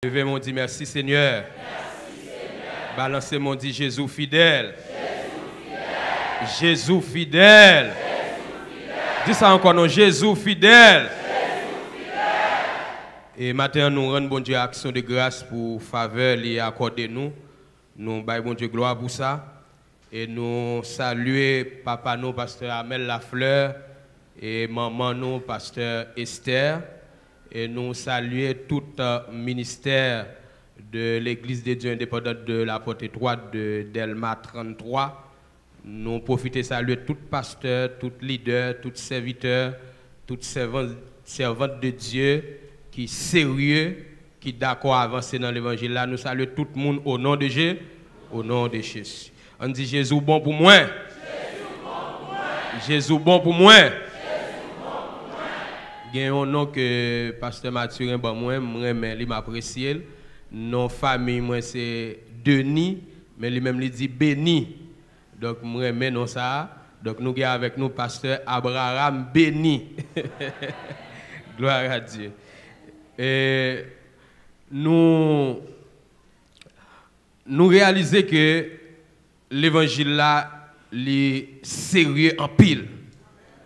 Levez mon dit merci Seigneur. Merci Seigneur. Balancez mon dit Jésus fidèle. Jésus fidèle. Dis ça encore non, Jésus fidèle. Et maintenant nous rendons bon Dieu action de grâce pour faveur et accorder nous. Nous baillons bon Dieu gloire pour ça. Et nous saluons papa nous pasteur Amel Lafleur et maman nous pasteur Esther. Et nous saluons tout ministère de l'Église de Dieu indépendante de la porte étroite de Delma 33. Nous profitons de saluer tout pasteur, tout leader, tout serviteur, tout servante de Dieu qui est sérieux, qui est d'accord à avancer dans l'évangile. Là, nous saluons tout le monde au nom de Jésus. Au nom de Jésus. On dit Jésus bon pour moi. Jésus bon pour moi. Il y a un nom que pasteur Mathurin bon moi il m'apprécie. Nom famille moi c'est Denis mais lui même il dit béni. Donc moi remets non ça. Donc nous avons avec nous pasteur Abraham béni. Gloire à Dieu. Et nous réalisons que l'évangile là est sérieux en pile.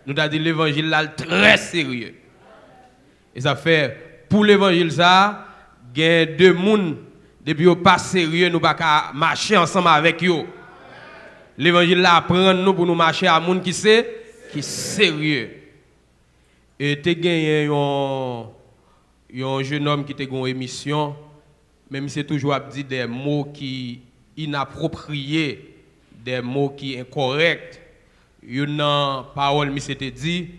Nous avons dit l'évangile là très sérieux. Et ça fait, pour l'évangile, ça, il y a deux personnes, depuis qu'ils pas sérieux, nous ne pouvons pas marcher ensemble avec eux. L'évangile là apprend nous pour nous marcher à monde qui c'est sérieux. Et tu as gagné un jeune homme qui a une émission, même si c'est toujours dit des mots qui inappropriés, des mots qui incorrects. Une parole, il s'était dit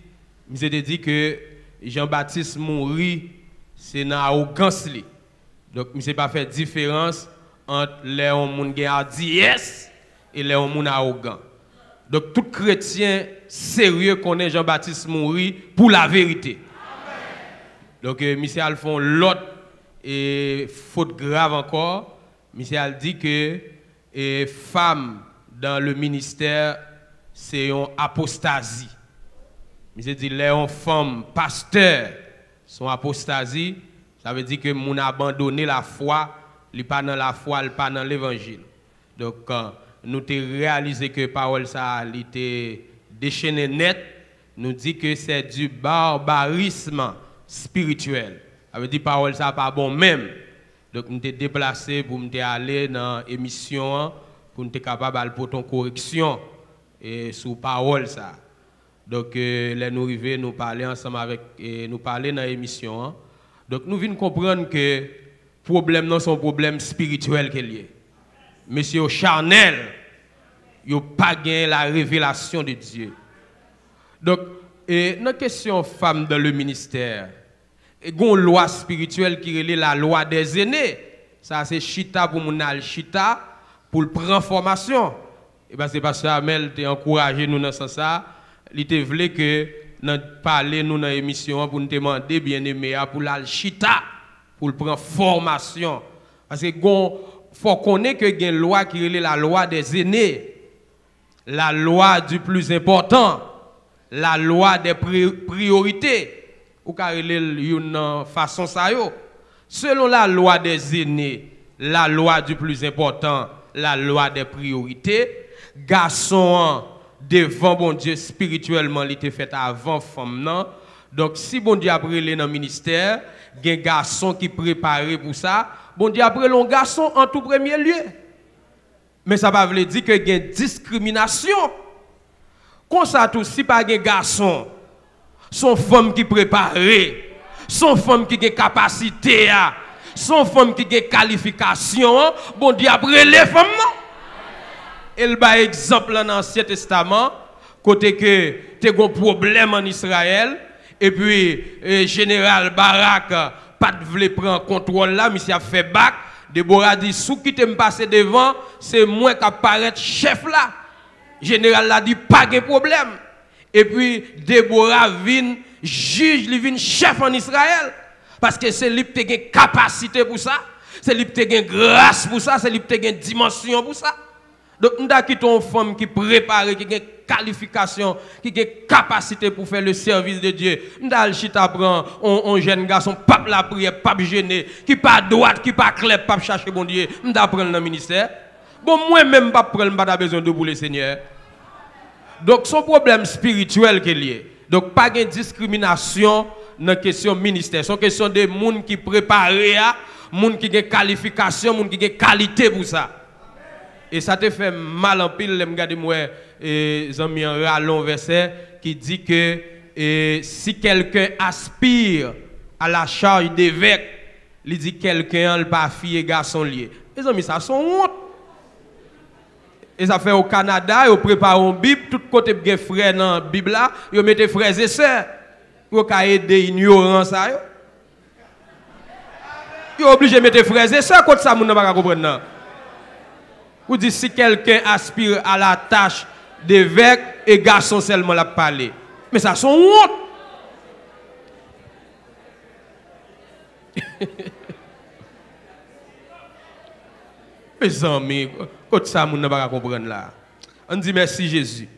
que Jean-Baptiste mourit, c'est dans l'arrogance. Donc, il ne s'est pas fait différence entre les gens qui ont dit yes et les gens qui sont arrogants. Donc, tout chrétien sérieux connaît Jean-Baptiste mourit pour la vérité. Donc, monsieur Alphonse, l'autre faute grave encore. Monsieur Al dit que femme dans le ministère, c'est une apostasie. Monsieur dit les femmes pasteurs sont apostasie, ça veut dire que mon abandonné la foi, il pas dans la foi, il pas dans l'évangile. Donc nous avons réalisé que parole ça a été déchaîné net, nous dit que c'est du barbarisme spirituel. Ça veut dire parole ça pas bon même. Donc nous avons déplacé pour nous aller dans l'émission pour nous être capable de porter une correction et sous parole ça. Donc là nous arrivons nous parler ensemble avec nous parler dans l'émission. Donc nous venons comprendre que problème non sont problème spirituel qu'il y a. Monsieur charnel, il pas gagné la révélation de Dieu. Donc notre question femme dans le ministère, il y a une loi spirituelle qui est la loi des aînés. Ça c'est chita pour mon chita pour prendre formation. Et bien c'est parce que Amel t'a encouragé nous dans ce sens. Il te voulait que nous parler nous dans l'émission pour nous demander bien aimé pour la chita pour prendre formation. Parce que faut connaître que il y a une loi qui est la loi des aînés. La loi du plus important, la loi des priorités. Ou car il y a une façon ça yo. Selon la loi des aînés, la loi du plus important, la loi des priorités, garçon devant bon Dieu spirituellement, il était fait avant femme non. Donc si bon Dieu après les dans ministère, il y a un garçon qui préparé pour ça, bon Dieu après le garçon en tout premier lieu. Mais ça va veut dire que il y a une discrimination. Comme ça tout si pas un garçon, son femme qui préparé, son femme qui a capacité, son femme qui a qualification, bon Dieu après les femmes non. Elle bat exemple dans l'Ancien Testament, côté que tu as un problème en Israël, et puis général Barak pas de prendre contrôle là, mais il a fait bac. Déborah dit, sous qui te me passer devant, c'est moi qui apparaît chef là. Général l'a dit, pas de problème. Et puis Déborah vient, juge, il vient chef en Israël. Parce que c'est lui qui a une capacité pour ça, c'est lui qui a une grâce pour ça, c'est lui qui a une dimension pour ça. Donc, nous avons une femme qui prépare, qui a une qualification, qui a une capacité pour faire le service de Dieu. Nous avons chita prend un jeune garçon, pas la prière, pas gêné, qui pas droite, qui pas clair, pas chercher bon Dieu. Nous avons prendre dans le ministère. Bon, moi-même, pas prendre, pas besoin de pour le Seigneur. Donc, son problème spirituel qui est lié. Donc, pas de discrimination dans la question ministère. C'est une question de gens qui préparent, gens qui ont une qualification, gens qui ont une qualité pour ça. Et ça te fait mal en pile, je regarde moi, Zami en rallon verset qui dit que si quelqu'un aspire à la charge d'évêque, il dit quelqu'un n'a pas fille et garçon lié. Les amis, ça sont honte. Et ça fait au Canada, ils préparent une Bible, tout côté de frères dans la Bible là, ils mettent frères et sœurs pour aider l'ignorance. Ils sont obligés de mettre frères et sœurs, quand ça, vous ne pouvez pas comprendre. Vous dites si quelqu'un aspire à la tâche d'évêque et garçon seulement l'a parlé. Mais ça sont honte. Mes amis, quand ça vous ne pouvez pas comprendre là. On dit merci Jésus.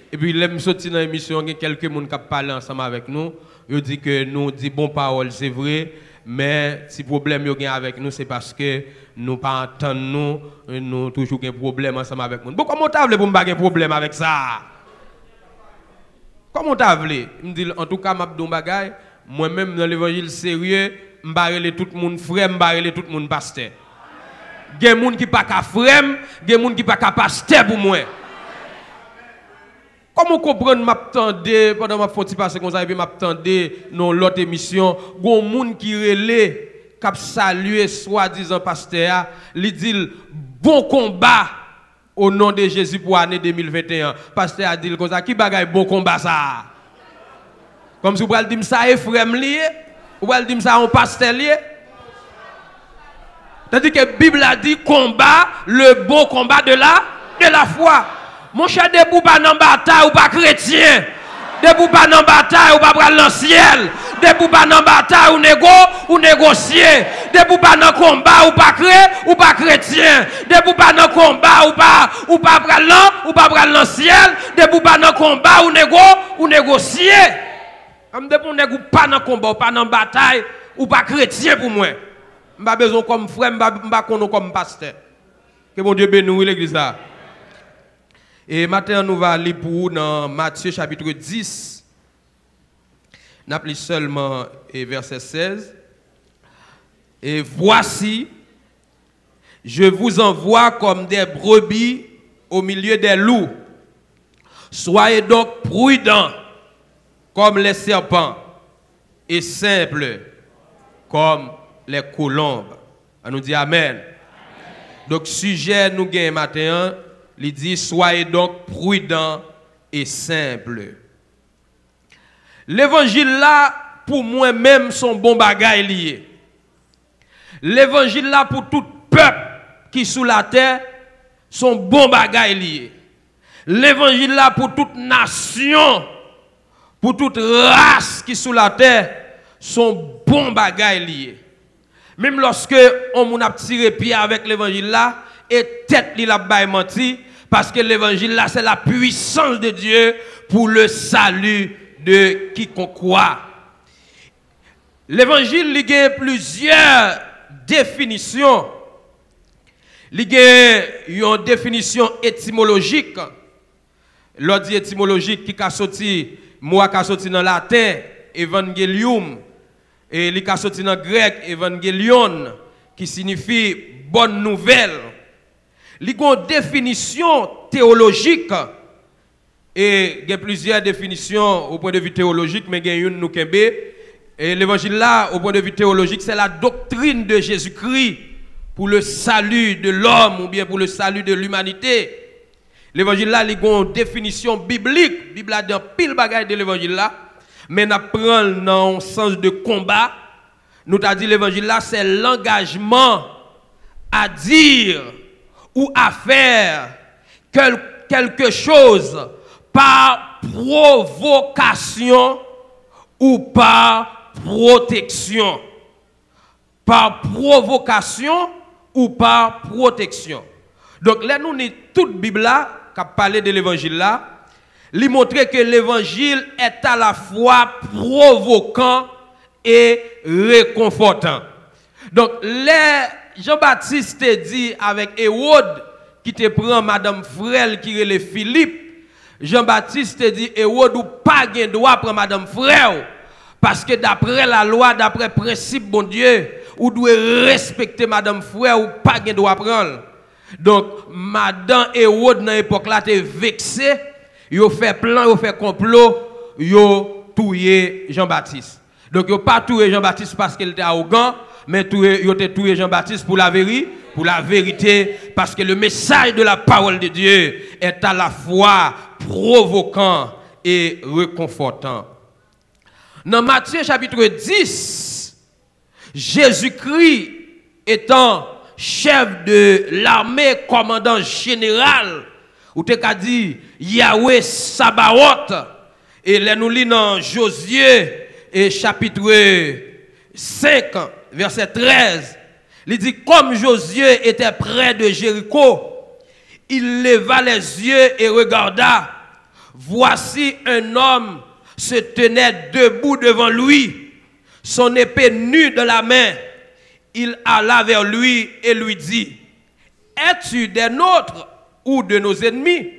Et puis l'aime sorti dans l'émission, il y a quelques personnes qui parlent ensemble avec nous. Ils disent que nous disons bonnes paroles, c'est vrai. Mais si problème yo gen avec nous, c'est parce que nous pas entendons nous toujours un problème ensemble avec nous. Bon, comment t'as voulu pour me un problème avec ça? Comment t'as voulu? Il me dit en tout cas m'a don bagay, moi-même dans l'évangile sérieux, m'barrele tout le monde frère, m'barrele tout le monde pasteur. Gen moun qui pas ka frère, gen moun qui pas ka pasteur pour moi. Comment comprendre m'attendais pendant ma faute passer comme ça et puis m'attendais dans l'autre émission, gon moun qui relé cap saluer soi-disant pasteur, li dit bon combat au nom de Jésus pour l'année 2021. Pasteur a dit comme ça, qui bagaille bon combat ça? Comme si vous pouvez dire ça est frère lié, vous pouvez dire ça on pasteur lié. C'est-à-dire que la Bible a dit combat, le bon combat de la foi. Mon cher, debout pas dans bataille ou pas chrétien. Debout pas dans bataille ou pas prendre dans le ciel. Debout pas dans bataille ou négocier. Debout pas dans combat ou pas chrétien. Debout pas dans combat ou pas prendre dans le ciel. Debout pas dans combat ou négocier. Comme debout pas dans combat ou pas dans bataille ou pas chrétien pour moi. M'pas besoin comme frère, m'pas comme pasteur. Que mon Dieu bénisse l'église là. Et maintenant, nous allons lire pour vous dans Matthieu chapitre 10. Nous allons seulement verset 16. Et voici, je vous envoie comme des brebis au milieu des loups. Soyez donc prudents comme les serpents et simples comme les colombes. On nous dit Amen. Donc, sujet nous gagnons matin. Il dit, soyez donc prudents et simples. L'évangile là, pour moi-même, son bon bagage lié. L'évangile là, pour tout peuple qui est sous la terre, son bon bagage lié. L'évangile là, pour toute nation, pour toute race qui est sous la terre, son bon bagage lié. Même lorsque on a tiré pied avec l'évangile là, et tête li la baille menti, parce que l'évangile là, c'est la puissance de Dieu pour le salut de quiconque croit. L'évangile, il y a plusieurs définitions. Il y a une définition étymologique. L'ordre étymologique qui a sorti, moi qui a sorti dans le latin, évangélium, et il a sorti dans le grec, évangélion, qui signifie bonne nouvelle. Il y a une définition théologique. Et il y a plusieurs définitions au point de vue théologique, mais il y a une nous kembe. Et l'évangile là, au point de vue théologique, c'est la doctrine de Jésus-Christ pour le salut de l'homme ou bien pour le salut de l'humanité. L'évangile là, il y a une définition biblique. La Bible a dit pile bagaille de l'évangile là. Mais nous prenons dans le sens de combat. Nous avons dit l'évangile là, c'est l'engagement à dire ou à faire quelque chose par provocation ou par protection. Par provocation ou par protection. Donc là, nous, toute Bible là, qui a parlé de l'évangile là, lui montrer que l'évangile est à la fois provoquant et réconfortant. Donc, Jean-Baptiste dit avec Hérode, qui te prend Madame Frère, qui est Philippe, Jean-Baptiste dit, Hérode ou pas gain droit prendre Madame Frère, parce que d'après la loi, d'après le principe, bon Dieu, ou doit respecter Madame Frère ou pas gain droit prendre. Donc, Madame Hérode, dans l'époque là, t'es vexé, il fait plan, il fait complot, il tué Jean-Baptiste. Donc, il n'a pas tué Jean-Baptiste parce qu'il était arrogant, mais il a tué Jean-Baptiste pour la vérité, parce que le message de la parole de Dieu est à la fois provoquant et réconfortant. Dans Matthieu chapitre 10, Jésus-Christ étant chef de l'armée, commandant général, ou te ka dit Yahweh Sabaoth, et là nous lisons dans Josué et chapitre 5, verset 13, il dit comme Josué était près de Jéricho, il leva les yeux et regarda, voici un homme se tenait debout devant lui, son épée nue de la main. Il alla vers lui et lui dit, es-tu des nôtres ou de nos ennemis?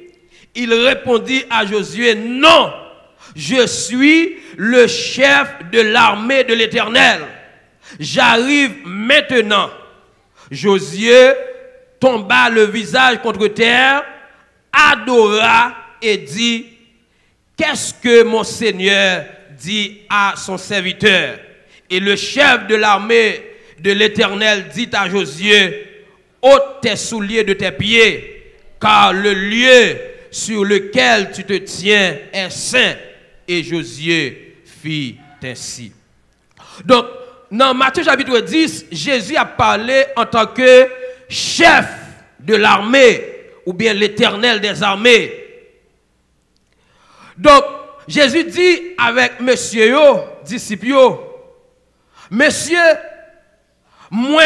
Il répondit à Josué, non, je suis le chef de l'armée de l'Éternel. J'arrive maintenant. Josué tomba le visage contre terre, adora et dit, qu'est-ce que mon Seigneur dit à son serviteur? Et le chef de l'armée de l'Éternel dit à Josué, ôte tes souliers de tes pieds, car le lieu sur lequel tu te tiens est saint. Et Josué fit ainsi. Donc, dans Matthieu chapitre 10, Jésus a parlé en tant que chef de l'armée, ou bien l'Éternel des armées. Donc, Jésus dit avec monsieur, disciple, monsieur, moi,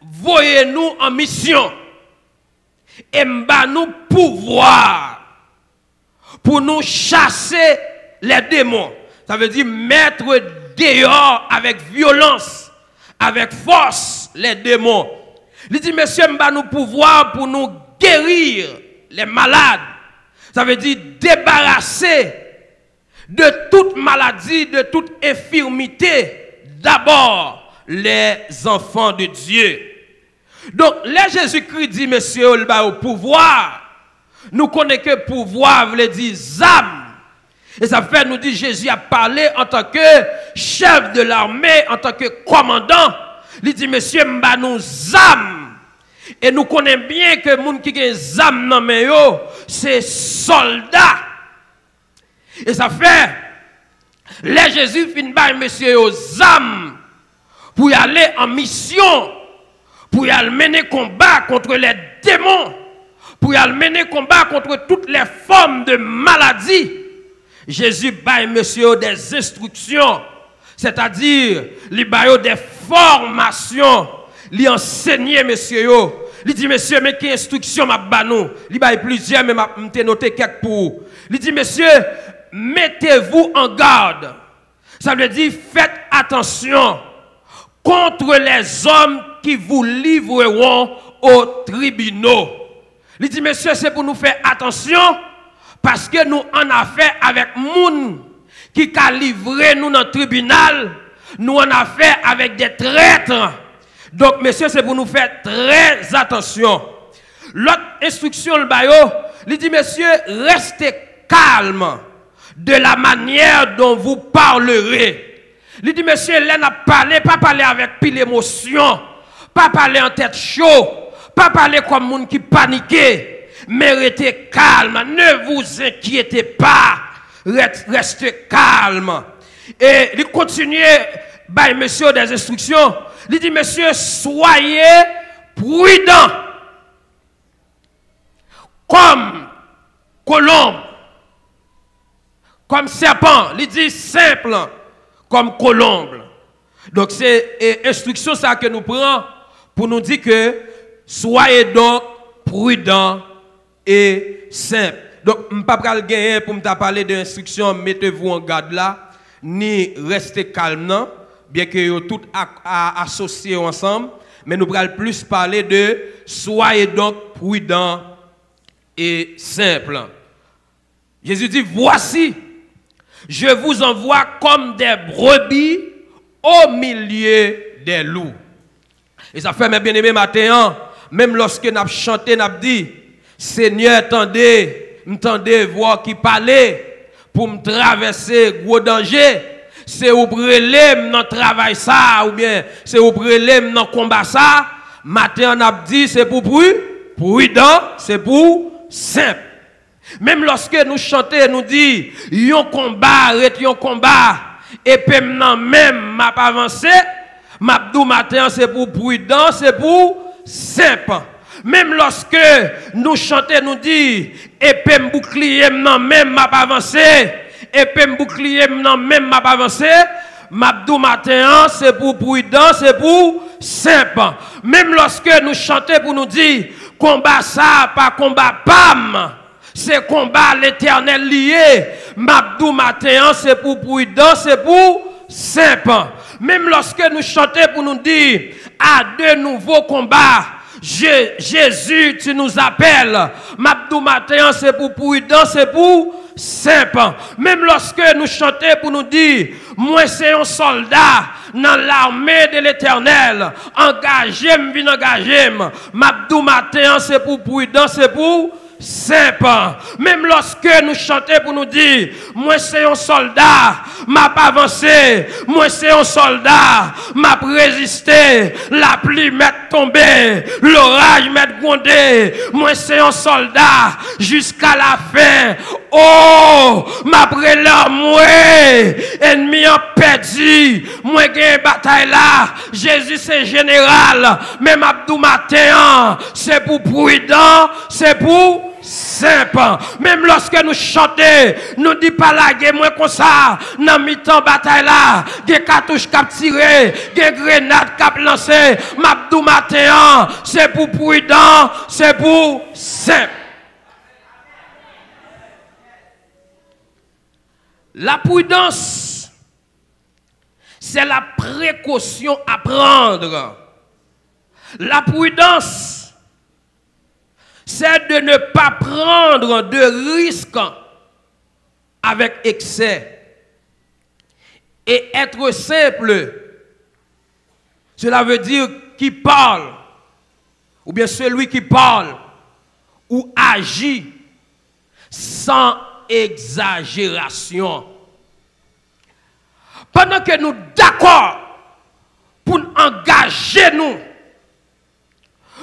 voyez-nous en mission et m'ba nous pouvoir pour nous chasser les démons. Ça veut dire mettre dehors avec violence, avec force les démons. Il dit, monsieur, m'ba nous pouvoir pour nous guérir les malades. Ça veut dire débarrasser de toute maladie, de toute infirmité, d'abord les enfants de Dieu. Donc, là, Jésus-Christ dit, monsieur, au pouvoir, nous connaissons que pouvoir veut dire âme. Et ça fait, nous dit, Jésus a parlé en tant que chef de l'armée, en tant que commandant. Il dit, monsieur, m'a nous âme. Et nous connaissons bien que les gens qui ont des âmes dans les mains, c'est soldats. Et ça fait, là, Jésus finit par monsieur aux âmes pour y aller en mission, pour y aller mener combat contre les démons, pour y aller mener combat contre toutes les formes de maladies. Jésus baille monsieur des instructions, c'est-à-dire il baille des formations, il enseigne monsieur. Il dit monsieur, mais quelle instruction m'a banou? Il baille plusieurs, mais m'a noté quelques pour. Il dit monsieur, mettez-vous en garde. Ça veut dire faites attention contre les hommes qui vous livreront aux tribunaux. Il dit, monsieur, c'est pour nous faire attention, parce que nous en affaire avec moun qui a livré nous dans le tribunal, nous en affaire avec des traîtres. Donc, monsieur, c'est pour nous faire très attention. L'autre instruction, le bayo, il dit, monsieur, restez calme de la manière dont vous parlerez. Il dit, monsieur, là, n'a parlé, pas parler avec pile émotion, pas parler en tête chaud, pas parler comme monde qui paniquait, mais restez calme, ne vous inquiétez pas, restez calme. Et il continue, bah, monsieur, des instructions, il dit, monsieur, soyez prudents, comme colombe, comme serpent, il dit simple, comme colombe. Donc c'est instruction ça que nous prenons pour nous dire que soyez donc prudent et simple. Donc, je ne peux pas gagner pour me parler d'instruction, mettez-vous en garde là, ni restez calme, non? Bien que vous tout associés ensemble, mais nous allons plus parler de soyez donc prudent et simple. Jésus dit, voici, je vous envoie comme des brebis au milieu des loups. Et ça fait, mes bien-aimés, matin, même lorsque nous avons chanté, nous avons dit, Seigneur, m'tendez voir qui parlait pour me traverser gros danger. C'est au brûler dans travail ça, ou bien c'est au brûler dans combat ça. Matin, on a dit, c'est pour prudent, c'est pour simple. Même lorsque nous chantons, nous dit, yon combat, et puis même m'a pas avancé, m'a dit matin c'est pour prudent, c'est pour simple. Même lorsque nous chantons, nous dit, et puis bouclier même m'a pas avancé, et puis bouclier même m'a pas avancé, m'a dit matin c'est pour prudent, c'est pour simple. Même lorsque nous chantons pour nous dire, combat ça, pas combat pam. C'est combat l'éternel lié. Mabdou matin, c'est pour prudent, c'est pour simple. Même lorsque nous chantons pour nous dire à de nouveaux combats, Jésus, tu nous appelles. Mabdou matin, c'est pour prudent, c'est pour simple. Même lorsque nous chantons pour nous dire, moi c'est un soldat dans l'armée de l'éternel. Engagé, m'vin engagé. Mabdou matin, c'est pour prudent, c'est pour simple. Même lorsque nous chantons pour nous dire, moi c'est un soldat, m'a pas avancé, moi c'est un soldat, m'a résisté, la pluie m'a tombé, l'orage m'a grondé, moi c'est un soldat jusqu'à la fin. Oh, m'a prélé moi, ennemi en perdu, moi gagne bataille là, Jésus c'est général, même Abdou matin, c'est pour prudent, c'est pour simple. Même lorsque nous chantons, nous dit pas la guerre moins comme ça. Dans mi-temps bataille là, des cartouches cap tiré, des grenades cap lancé. Mabdou matin, c'est pour prudent, c'est pour simple. La prudence, c'est la précaution à prendre. La prudence, c'est de ne pas prendre de risques avec excès. Et être simple, cela veut dire qui parle, ou bien celui qui parle, ou agit sans exagération. Pendant que nous d'accord pour engager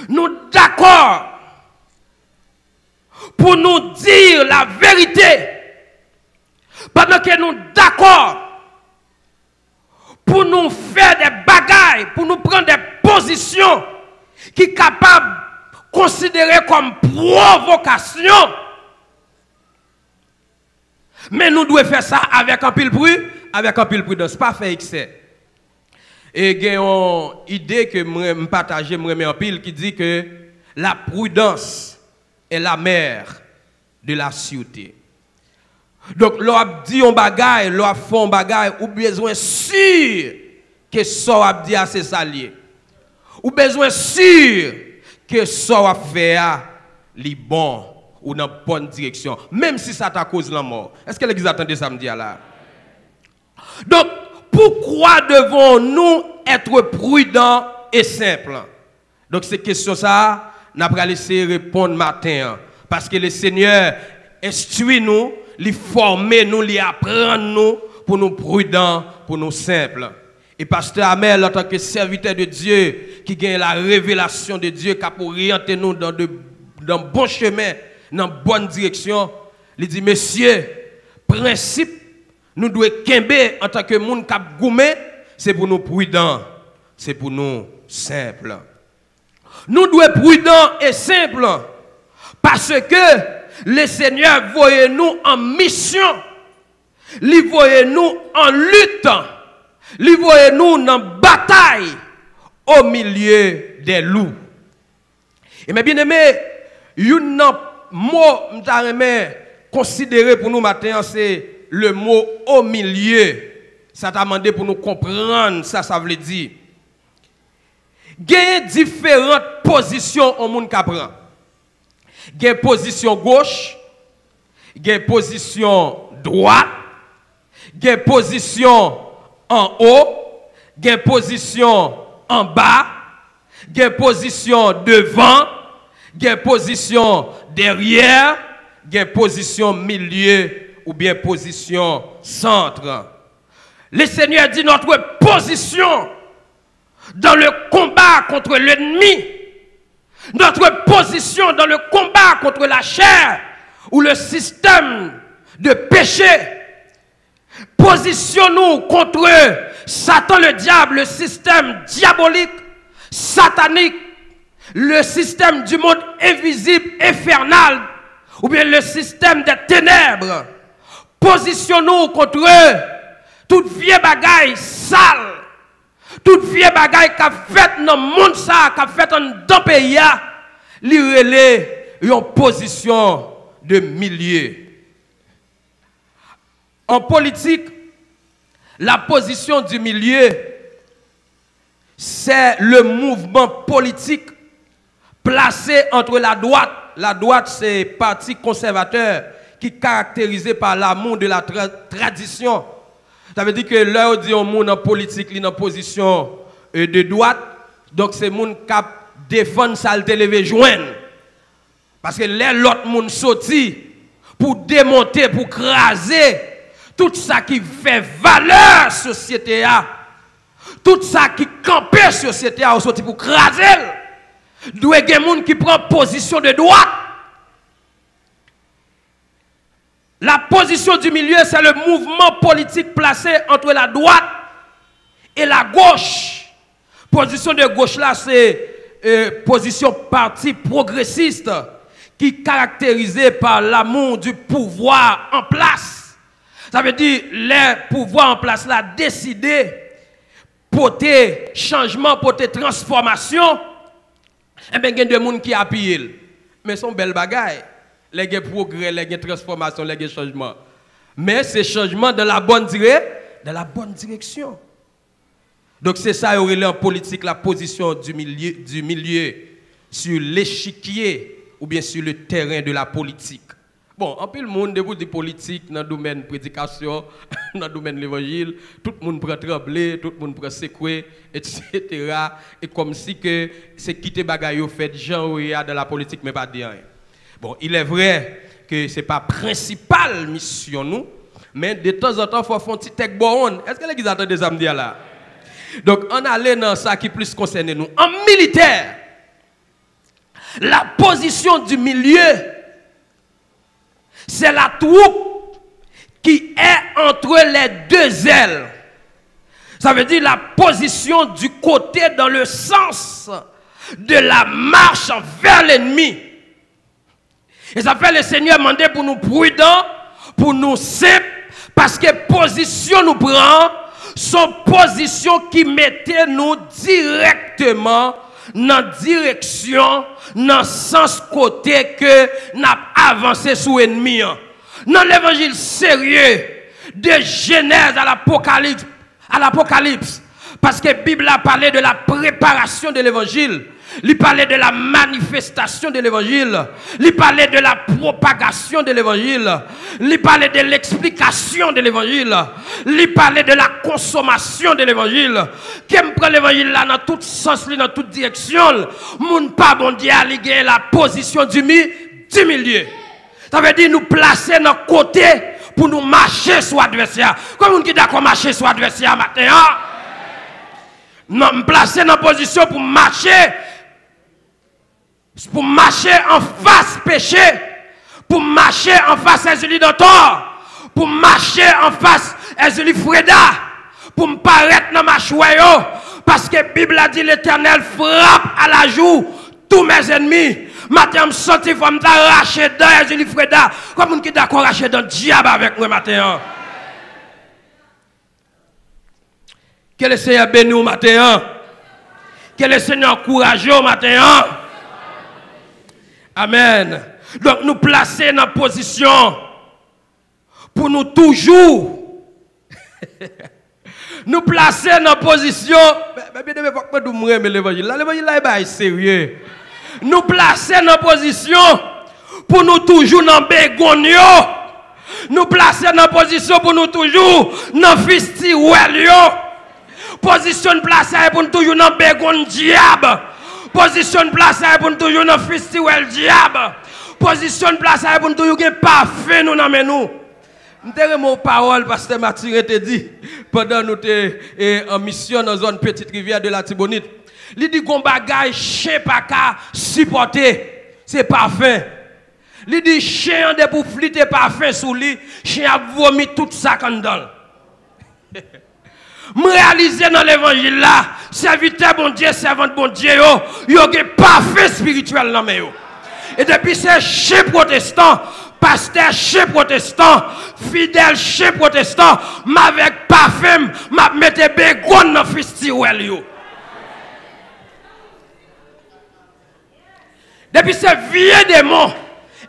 nous d'accord pour nous dire la vérité, pendant que nous d'accord pour nous faire des bagailles, pour nous prendre des positions qui sont capables de considérer comme provocation. Mais nous devons faire ça avec un pile bruit, avec un pile prudence, pas faire excès. Et il y a une idée que je partage, je me en pile, qui dit que la prudence est la mère de la sûreté. Donc, l'on dit un bagage, l'on fait un bagage, ou besoin sûr que ça a dit à ses alliés. Ou besoin sûr que ça a fait les bons ou dans la bonne direction, même si ça t'a causé la mort. Est-ce que l'église attendait samedi là? Donc, pourquoi devons-nous être prudents et simples? Donc, ces questions ça, nous allons laisser répondre matin. Parce que le Seigneur instruit nous, lui former nous, lui apprendre nous, pour nous prudents, pour nous simples. Et pasteur Amel, en tant que serviteur de Dieu, qui gagne la révélation de Dieu, qui a pour orienter nous dans le bon chemin, dans la bonne direction, il dit, messieurs, principe, nous devons kembe en tant que monde qui a goumé, c'est pour nous prudents, c'est pour nous simples. Nous devons être prudents et simples, parce que le Seigneur voyait nous en mission, il voyait nous en lutte, il voyait nous en bataille au milieu des loups. Et mes bien-aimés, un mot considéré pour nous matin, c'est le mot au milieu. Ça t'a demandé pour nous comprendre, ça veut dire. Il y a différentes positions au monde qui prend. Il y a position gauche, il y a position droite, il y a position en haut, il y a position en bas, il y a position devant, il y a position derrière, il y a position milieu ou bien position centre. Le Seigneur dit notre position dans le combat contre l'ennemi, notre position dans le combat contre la chair ou le système de péché. Positionnons-nous contre Satan le diable, le système diabolique, satanique, le système du monde invisible, infernal, ou bien le système des ténèbres. Positionnons-nous contre eux, toute vieille bagaille sale, toute vieille bagaille qu'a fait dans le monde, qu'a fait dans le pays, l'irélé, une position de milieu. En politique, la position du milieu, c'est le mouvement politique placé entre la droite. La droite, c'est le parti conservateur qui est caractérisé par l'amour de la tradition. Ça veut dire que là, on dit un monde en politique, il est en position de droite. Donc, c'est le monde qui défend ça, le lever joindre. Parce que là, l'autre monde sorti pour démonter, pour craser tout ça qui fait valeur société, tout ça qui campe société, on sorti pour craser. D'où est-ce qu'il y a des gens qui prennent position de droite? La position du milieu, c'est le mouvement politique placé entre la droite et la gauche. Position de gauche là, c'est position parti progressiste qui est caractérisée par l'amour du pouvoir en place. Ça veut dire les pouvoirs en place là décidé porter changement, porter transformation. Et bien il y a des gens qui appuient. Mais son belle bagaille. Les progrès, les transformations, les changements. Mais c'est changement dans la bonne direction. Donc c'est ça, il y a en politique la position du milieu sur l'échiquier ou bien sur le terrain de la politique. Bon, en plus le monde debout de politique dans le domaine de prédication, dans le domaine de l'évangile, tout le monde prend trembler, tout le monde prend secouer, etc. Et comme si que c'est quitter bagaille fait Jean dans la politique, mais pas dire rien. Bon, il est vrai que ce n'est pas principale mission nous, mais de temps en temps, il faut faire un petit tech bon. Est-ce que l'église attend des âmes là? Donc, on allait dans ça qui plus concerne nous. En militaire, la position du milieu, c'est la troupe qui est entre les deux ailes. Ça veut dire la position du côté dans le sens de la marche vers l'ennemi. Et ça fait le Seigneur demander pour nous prudents, pour nous simples, parce que position nous prend, sont positions qui mettaient nous directement dans la direction, dans le sens côté que nous avons avancé sous l'ennemi. Dans l'évangile sérieux, de Genèse à l'Apocalypse, parce que la Bible a parlé de la préparation de l'évangile. Il parlait de la manifestation de l'évangile. Il parlait de la propagation de l'évangile. Il parlait de l'explication de l'évangile. Il parlait de la consommation de l'évangile. Qui me prend l'évangile là dans tout sens, dans toute direction. Mon pas bon Dieu a ligué la position du milieu. Ça veut dire nous placer dans le côté pour nous marcher sur l'adversaire. Comme on qui d'accord marcher sur l'adversaire matin. Nous placer dans la position pour marcher en face péché, pour marcher en face Ezeli Dantor, pour marcher en face Ezeli Freda, pour me paraître dans ma chouayo, parce que la Bible a dit l'Éternel frappe à la joue tous mes ennemis. Matin, je me sens qu'il faut m'arracher dans Ezeli Freda, comme on qui d'accord arracher dans le diable avec moi matin. Que le Seigneur bénisse au matin. Que le Seigneur encourage au matin. Amen. Donc nous placer dans position pour nous toujours nous placer dans position l'évangile là est sérieux. Nous placer dans position pour nous toujours dans bégonio. Nous placer dans position pour nous toujours dans festival yo. Position placer pour nous toujours dans bégon diable. Position placer pour nous toujours dans festival diable. Position placer pour nous toujours parfait nous dans nous. M'te mon parole pasteur Mathieu te dit pendant nous te en mission dans zone petite rivière de la Tibonite. Il dit qu'on bagaille chien pas ka supporter, c'est parfait. Il dit chien de pour fliter parfait sous lui, chien a vomi tout ça dans. Me réaliser dans l'évangile là, serviteur bon Dieu, servante bon Dieu yo est parfait spirituel dans yo. Et depuis ces chien protestants, pasteur chez protestant, fidèle chez protestant, m'avec parfum, m'a mette bégon dans festival yo. Depuis ces vieux démons,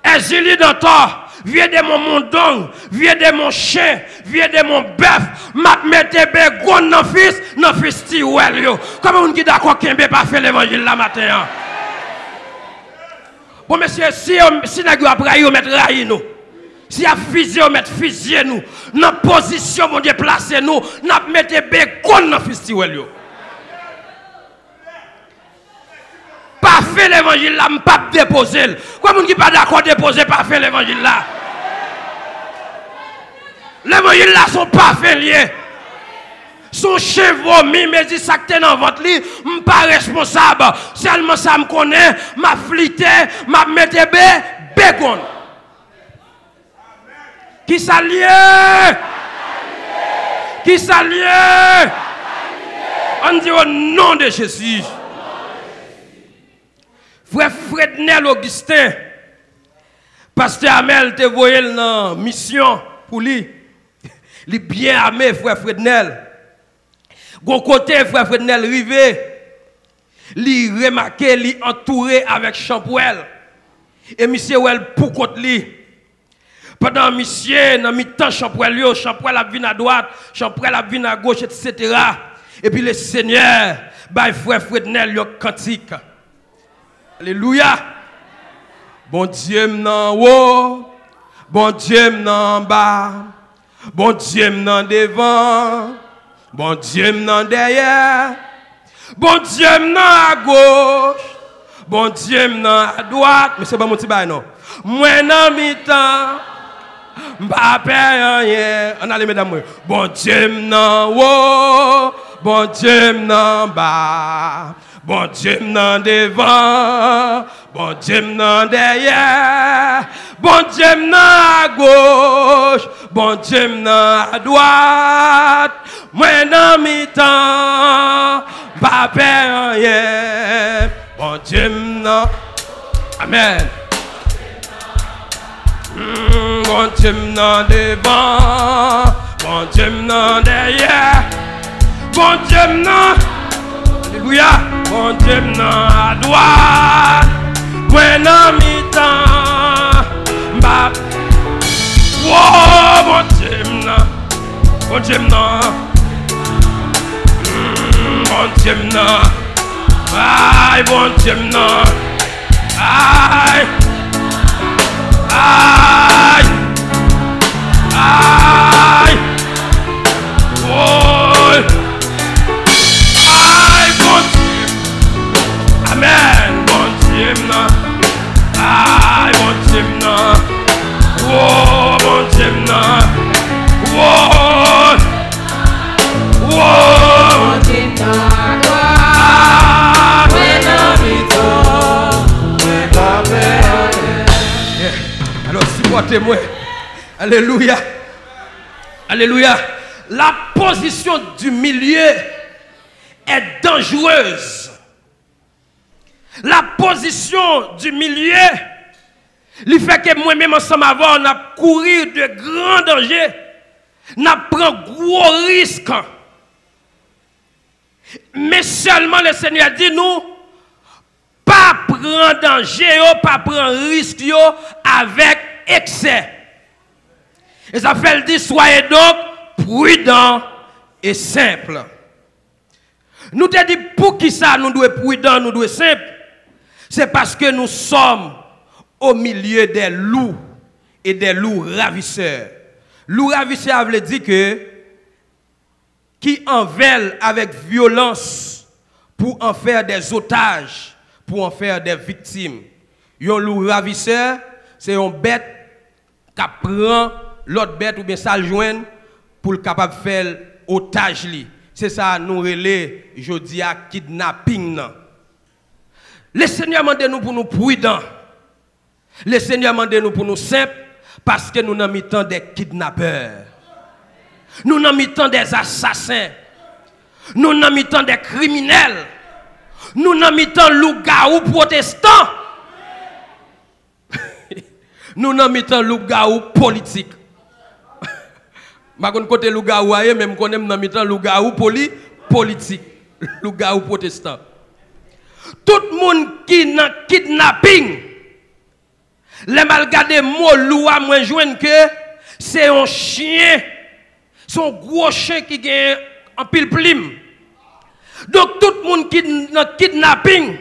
exilés dans tort, vieux démons mondong, vieux démons chien, vieux démons bœuf, m'a mette bégon dans festival yo. Comment on dit d'accord qu'un bé pas fait l'évangile la matin? Bon, monsieur, si nous avons mettre raï nous, si a fusé, on met fusé nous, dans position, mon Dieu, placer nous, nous mettons bécon dans le festival. Pas fait l'évangile là, pas déposer. Quoi, mon qui pas d'accord déposer, pas fait l'évangile là. L'évangile là sont pas fait liés. Son chevaux, mais dit ça que dans votre lit, je pas responsable. Seulement ça me connaît, m'a flité, m'a mette bégon. Qui s'allie? Qui s'allie? On dit au nom de Jésus. Frère Frednel Augustin, pasteur Amel te voyé dans mission pour lui. Il est bien armé, frère Frednel. Gon côté, frère Frednel rivé, li remarqué, li entouré avec Champouel. Et monsieur Well pour côté li. Pendant monsieur, dans mi-temps Champouel yo, Champouel a venu à droite, Champouel a venu à gauche, etc. Et puis le Seigneur, bah frère Frednel yo cantique. Alléluia. Bon Dieu m'en haut, bon Dieu m'en bas, bon Dieu m'en devant. Bon Dieu m'en derrière, bon Dieu m'en à gauche, bon Dieu m'en à droite. Mais c'est pas mon petit bail non. Moi dans mi-temps, m'pas peur rien. On a les mesdames. Bon Dieu m'en haut, bon Dieu m'en bas, bon Dieu m'en devant, bon Dieu m'en derrière, bon Dieu m'en à gauche, bon Dieu m'en à droite. Moi dans mi-temps, pas peur rien. Bon Dieu m'en. Amen. Bon Dieu m'en devant, bon Dieu m'en derrière, bon Dieu m'en. Alléluia. Bon Dieu m'en à droite. Moi dans mi-temps, pas. Oh bon Dieu m'en. Bon Dieu m'en. Bon Dieu m'en. Aïe, bon Dieu m'en. Aïe. Aïe. Aïe. Oh. Aïe, bon Dieu. Amen. Bon Dieu m'en. Aïe, bon Dieu m'en. Oh, bon Dieu m'en. Oh. Oh. Alors, supportez-moi. Alléluia. Alléluia. La position du milieu est dangereuse. La position du milieu, il fait que moi-même ensemble avant, on a couru de grands dangers. On a pris gros risques. Mais seulement le Seigneur dit nous, pas pas prendre danger, pas prendre risque avec excès. Et ça fait le dire, soyez donc prudents et simples. Nous te dit pour qui ça nous devons être prudents, nous devons être simples. C'est parce que nous sommes au milieu des loups et des loups ravisseurs. Loups ravisseurs veut dire que qui enveulent avec violence pour en faire des otages, pour en faire des victimes. Un loup ravisseur, c'est une bête qui prend l'autre bête ou bien ça le joindre pour le capable de faire otage. C'est ça nous relais, je dis à kidnapping. Le Seigneur mande nous pour nous prudents. Le Seigneur mande nous pour nous simples parce que nous n'avons mis des kidnappeurs. Nous n'avons mis des assassins. Nous n'avons mis des criminels. Nous n'avons mis loups-garous protestants. Nous n'avons mis loups-garous politiques. Je ne côté loup-garou, même quand on a mis loup-garou politique. Loup-garou protestant. Tout le monde qui n'a kidnapping, les malgadés mots loup à moins joindre que c'est un chien, son gros chien qui gagne en pile plim. Donc tout le monde qui n'a kidnapping,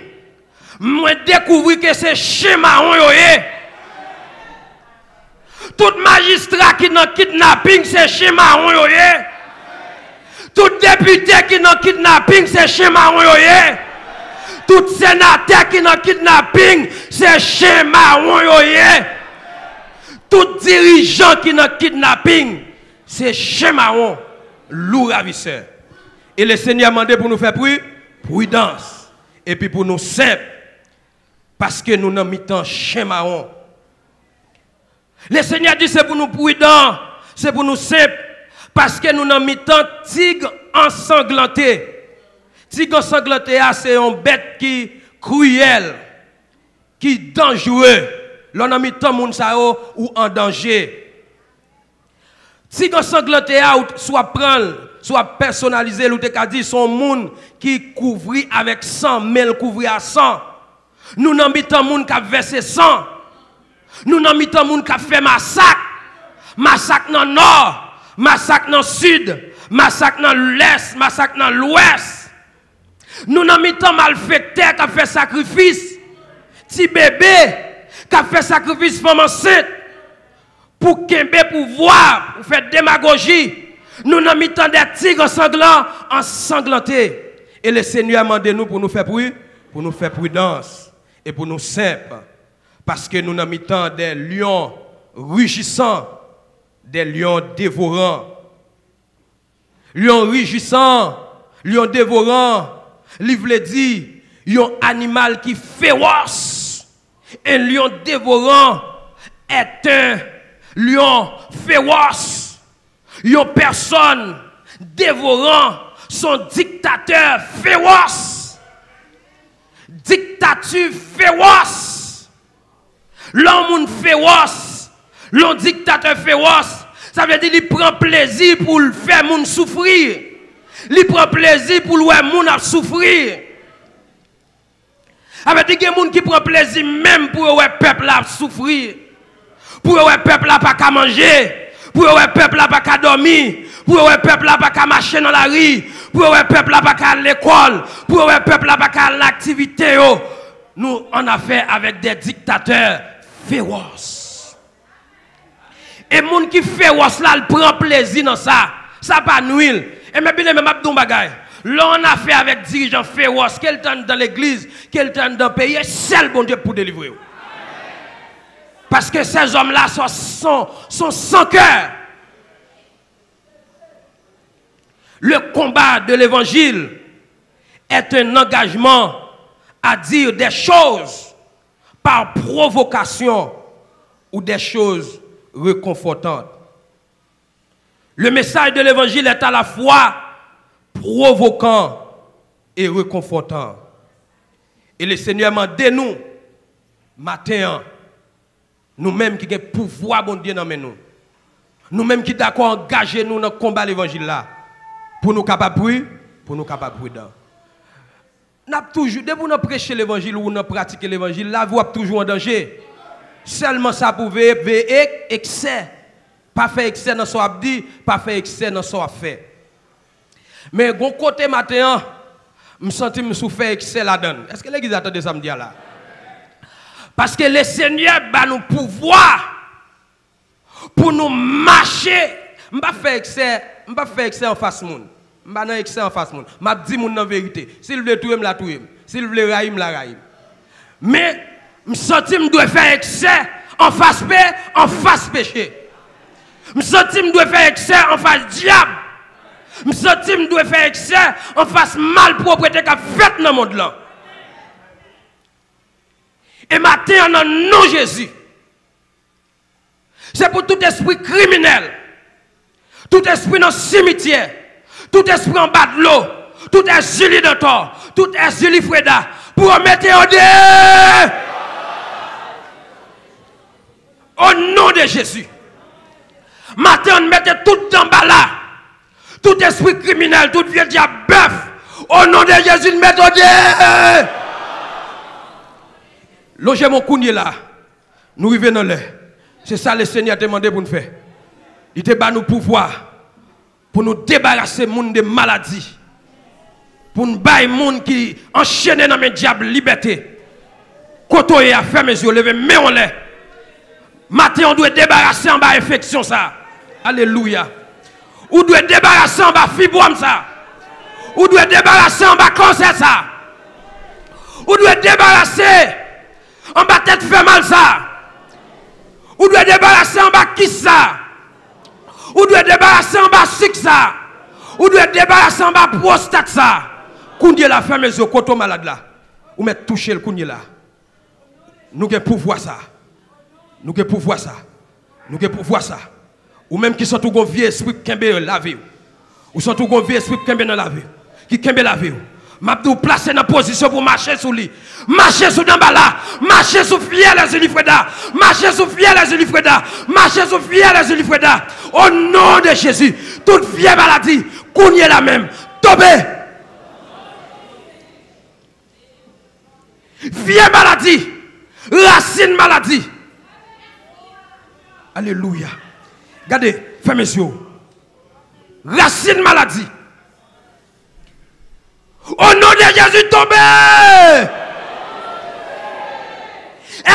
moi découvrir que c'est chien marron yoye. Tout magistrat qui n'a kidnapping c'est chien marron yoye. Tout député qui n'a kidnapping c'est chien marron yoye. Tout sénateur qui n'a kidnapping, c'est chien marron yoye. Tout dirigeant qui n'a kidnapping, c'est chien marron, loup ravisseur. Et le Seigneur a demandé pour nous faire prudence. Et puis pour nous simples. Parce que nous n'avons mis tant chien marron. Le Seigneur dit c'est pour nous prudents, c'est pour nous simples. Parce que nous n'avons mis tant tigre ensanglanté. Tigre ensanglanté, c'est une bête qui cruelle, qui dangereux. L'on a mis tant moun sa ou en danger. Tigre ensanglanté, soit prendre, soit personnalisé, ou te ka dit son moun qui couvrit avec sang, mais le couvrit à sang. Nous n'avons mis tant moun qui a versé sang. Nous n'avons mis tant moun qui a fait massacre. Massacre dans le nord, massacre dans le sud, massacre dans l'est, massacre dans l'ouest. Nous n'avons mis tant malfecteur qui a fait sacrifice. Petit bébé qui a fait sacrifice femme enceinte. Pour qu'un pouvoir, pour faire démagogie. Nous n'avons mis tant des tigres sanglants ensanglantés. Et le Seigneur a demandé nous pour nous faire prudence et pour nous simples. Parce que nous n'avons mis tant des lions rugissants, des lions dévorants. Lions rugissants, lions dévorants. Livre dit, un animal qui féroce. Un lion dévorant est un lion féroce. Une personne dévorant son dictateur féroce. Dictature féroce. L'homme féroce, l'homme dictateur féroce, ça veut dire qu'il prend plaisir pour le faire moun souffrir. Il prend plaisir pour le faire moun souffrir. Ça veut dire qu'il y a des gens qui prend plaisir même pour le peuple souffrir. Pour le peuple pas manger, pour le peuple pas dormir, pour le peuple pas marcher dans la rue, pour le peuple pas à l'école, pour le peuple pas à l'activité. Nous en affaire avec des dictateurs féroces. Et les gens qui féroces là, ils prennent plaisir dans ça. Ça pas nuit. Et même bien même abdou bagay. Là on a fait avec dirigeants féroces, quel temps dans l'église, quel temps dans le pays, seul bon Dieu pour délivrer. Parce que ces hommes-là sont sans cœur. Le combat de l'évangile est un engagement à dire des choses par provocation ou des choses réconfortantes. Le message de l'évangile est à la fois provoquant et réconfortant. Et le Seigneur m'a dit nous, matin, nous-mêmes qui avons pouvoir bon Dieu dans nous, nous-mêmes qui d'accord engager nous dans le combat de l'évangile là, pour nous capables prudents. Dès que nous prêcher l'évangile ou nous pratiquer l'évangile, la vie est toujours en danger. Seulement ça pouvait excès. Pas faire excès dans ce qu'on dit, pas faire excès dans ce qu'on fait. Mais bon côté matin, je me sens que je souffre excès là-dedans. Est-ce que l'église attend ça me dire là? Parce que le Seigneur va nous pouvoir pour nous marcher. Je ne vais pas faire excès en face monde. Je ne vais pas faire excès en face monde. Je vais dire la vérité. S'il veut tout, je la tout. S'il veut raïm, la raïm. Mais je sens que je dois faire excès en face paix, en face péché. Je sens que je dois faire excès en face diable. Je sens que je dois faire excès en face malpropreté qu'a fait dans le monde là. Et maintenant, en nom de Jésus, c'est pour tout esprit criminel, tout esprit dans le cimetière, tout esprit en bas de l'eau, tout esprit de tort, tout esprit Freda, pour mettre au dé. Au nom de Jésus. Maintenant, on mette tout en bas là, tout esprit criminel, tout vieux diable bœuf, au nom de Jésus, mette au dé. Logez mon cougné là, nous arrivons dans l'air. C'est ça le Seigneur a demandé pour nous faire. Il te bat nous pouvoir pour nous débarrasser des maladies. Pour nous battre les gens qui enchaînent dans le diable liberté. Quand on a fait mes yeux, lever, mais on l'est. Maintenant, on doit débarrasser en bas infection ça. Alléluia. On doit débarrasser en bas fibrome ça. On doit débarrasser en bas cancer ça. On doit débarrasser en bas tête fait mal ça. On doit débarrasser en bas qui ça. On doit débarrasser en bas sucre ça. On doit débarrasser en bas prostate ça. Koundye la ferme les yeux, koto malade là. Ou mettre toucher le koundye là. Nous avons pouvoir ça. Nous avons pouvoir ça. Nous avons pouvoir ça. Ou même qui sont tout gon vieux esprit qui kembe laver. Ou sont tout gon vieux esprit qui kembe dans laver. Qui kembe laver. M'abdou placé dans position pour marcher sur lui. Marcher sur dans là. Marcher sur fier les Ulifreda. Marcher sur fier les Ulifreda. Marcher sur fier les Ulifreda. Au nom de Jésus, toute vieille maladie, qu'on y est la même. Tombez. Vieille maladie, racine maladie. Alléluia. Regardez, fermez mes yeux. Racine maladie. Au nom de Jésus, tombez.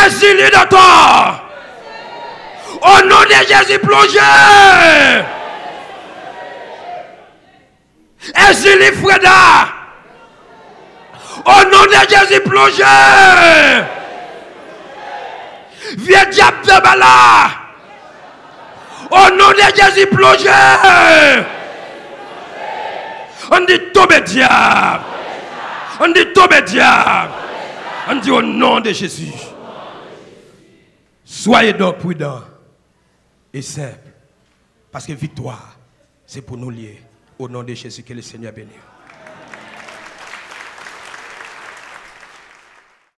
Exilé de toi. Au nom de Jésus, plongez. Exilé Freda. Au nom de Jésus, plongez. Vieux diable de Bala. Au nom de Jésus, plongez. On dit tomber diable. On dit tomber diable. On dit au nom de Jésus. Soyez donc prudents et simples. Parce que victoire, c'est pour nous lier. Au nom de Jésus, que le Seigneur bénisse.